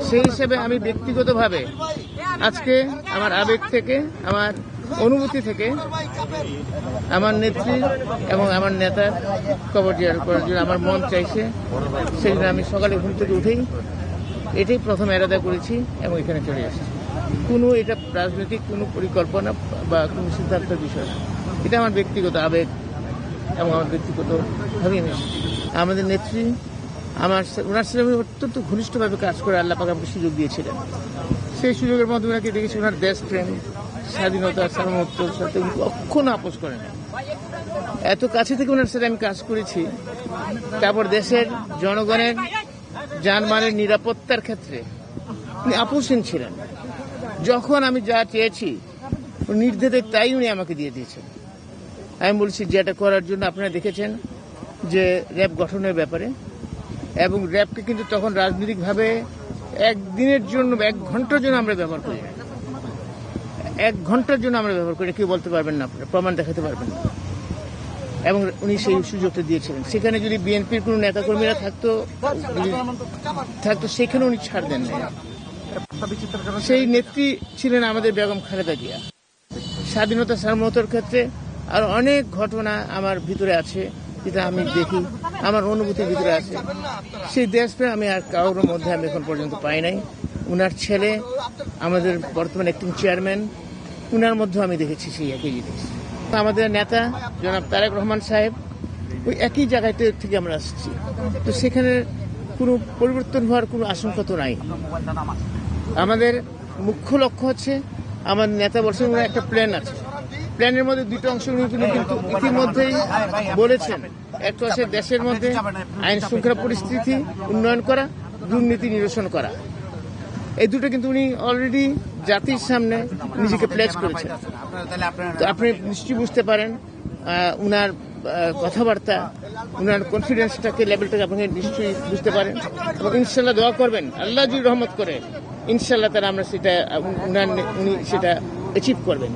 সেই হিসেবে আমি ব্যক্তিগতভাবে আজকে আমার আবেগ থেকে, আমার অনুভূতি থেকে আমার নেত্রী এবং আমার নেতার কবর জিয়ারত করার জন্য আমার মন চাইছে। সেই জন্য আমি সকালে ঘুম থেকে উঠেই এটাই প্রথম এরাদা করেছি এবং এখানে চলে এসেছি। কোনো এটা রাজনৈতিক কোনো পরিকল্পনা বা কোনো সিদ্ধান্তের বিষয় না, এটা আমার ব্যক্তিগত আবেগ এবং আমার ব্যক্তিগতভাবেই আমি এসেছি। আমাদের নেত্রী ওনার সাথে আমি অত্যন্ত ঘনিষ্ঠভাবে কাজ করে আল্লাহ পাক আমাকে সুযোগ দিয়েছিলেন। সেই সুযোগের মধ্যে ওনাকে দেখেছি ওনার দেশপ্রেম, স্বাধীনতা, সার্বভৌমত্বের সাথে কখনো আপোষ করেন। এত কাছে থেকে ওনার সাথে আমি কাজ করেছি। তারপর দেশের জনগণের জানমালের নিরাপত্তার ক্ষেত্রে উনি আপোষহীন ছিলেন। যখন আমি যা চেয়েছি নির্দ্বিধায় তাই উনি আমাকে দিয়ে দিয়েছেন। আমি বলছি যেটা করার জন্য আপনারা দেখেছেন যে র্যাব গঠনের ব্যাপারে, এবং র্যাবকে কিন্তু তখন রাজনৈতিকভাবে একদিনের জন্য 1 ঘন্টার জন্য আমরা ব্যবহার করি। 1 ঘন্টার জন্য আমরা ব্যবহার করি, কেউ বলতে পারবেন না, আপনারা প্রমাণ দেখাতে পারবেন না। এবং উনি সেই সুযোগটা দিয়েছিলেন। সেখানে যদি বিএনপির কোনো নেতাকর্মীরা থাকতো সেখানে উনি ছাড় দেন না। সেই নেত্রী ছিলেন আমাদের বেগম খালেদা জিয়া। স্বাধীনতা সার্বভৌমত্বের ক্ষেত্রে আর অনেক ঘটনা আমার ভিতরে আছে, যেটা আমি দেখি, আমার অনুভূতির ভিতরে আছে। সেই দেশপ্রেম আমি আর কারোর মধ্যে আমি এখন পর্যন্ত পাই নাই। উনার ছেলে আমাদের বর্তমান একটি চেয়ারম্যান, উনার মধ্যেও আমি দেখেছি সেই একই জিনিস। আমাদের নেতা জনাব তারেক রহমান সাহেব ওই একই জায়গাতে থেকে আমরা আসছি, তো সেখানে কোনো পরিবর্তন হওয়ার কোনো আশঙ্কা তো নাই। আমাদের মুখ্য লক্ষ্য হচ্ছে, আমাদের নেতা বলছেন ওনার একটা প্ল্যান আছে, প্ল্যানের মধ্যে 2টা অংশ উনি কিন্তু ইতিমধ্যেই বলেছেন। একটা হচ্ছে দেশের মধ্যে আইন শৃঙ্খলা পরিস্থিতি উন্নয়ন করা, দুর্নীতি নিরসন করা। এই দুটো কিন্তু উনি অলরেডি জাতির সামনে নিজেকে প্লেজ করেছেন। তো আপনি নিশ্চয়ই বুঝতে পারেন উনার কথাবার্তা, উনার কনফিডেন্সটাকে, লেভেলটাকে আপনি নিশ্চয়ই বুঝতে পারেন। এবং ইনশাল্লাহ দোয়া করবেন, আল্লাহ যদি রহমত করে ইনশাল্লাহ তারা আমরা সেটা উনি সেটা অ্যাচিভ করবেন।